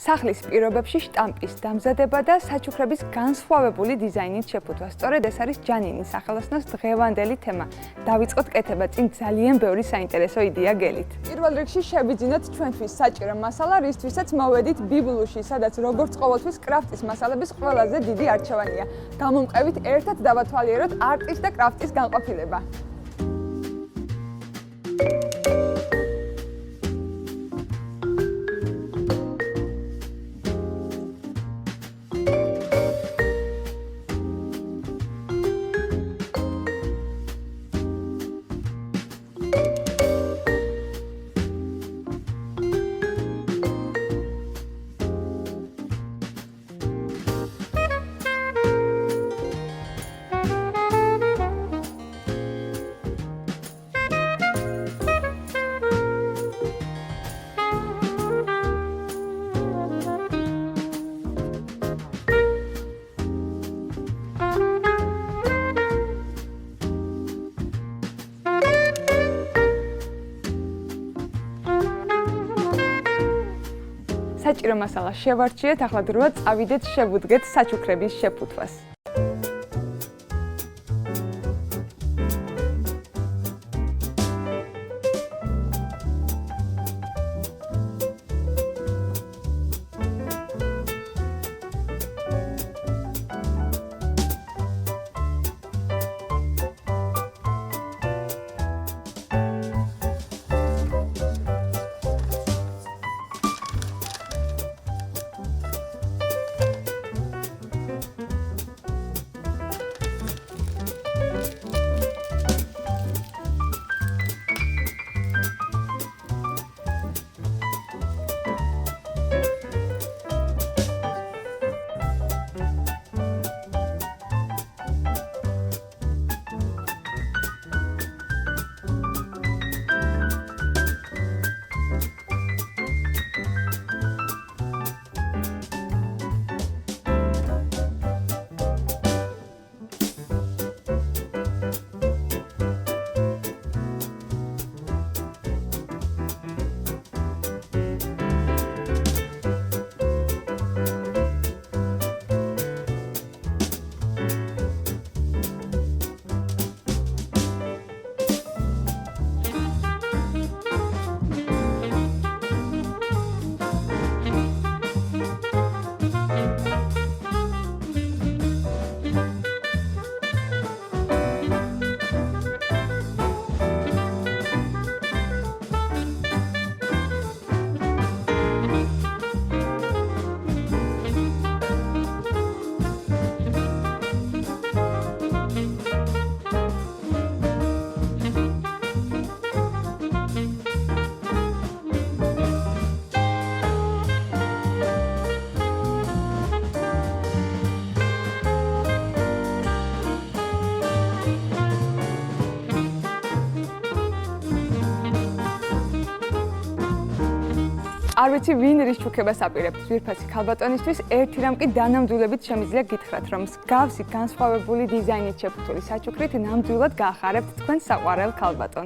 სახლის პირობებში შტამპის დამზადება და საჩუქრების განსხვავებული დიზაინით შეფუთვა. სწორედ ეს არის ჯანინის სახელოსნოს დღევანდელი თემა. დავიწყოთ კეთება წინ ძალიან ბევრი საინტერესო იდეა გელით. პირველ რიგში შევიძინოთ ჩვენთვის საჭირო მასალა, რისთვისაც მოვედით ბიბლუში, სადაც როგორც ყოველთვის კრაფტის მასალების ყველაზე დიდი არჩევანია. გამომყევით ერთად დავათვალიეროთ არტის და კრაფტის განყოფილება. საჭირო მასალა შევარჩიეთ, ახლა დროა წავიდეთ შევუდგეთ საჩუქრების შეფუთვას. არ ვიცი ვინ რის ჩუქებას აპირებთ ძვირფასი ქალბატონისთვის, ერთი რამ კი დანამდვილებით შემიძლია გითხრათ, რომ მსგავსი განსხვავებული დიზაინით შეფუთული საჩუქრით ნამდვილად გაახარებთ თქვენ საყვარელ ქალბატონს.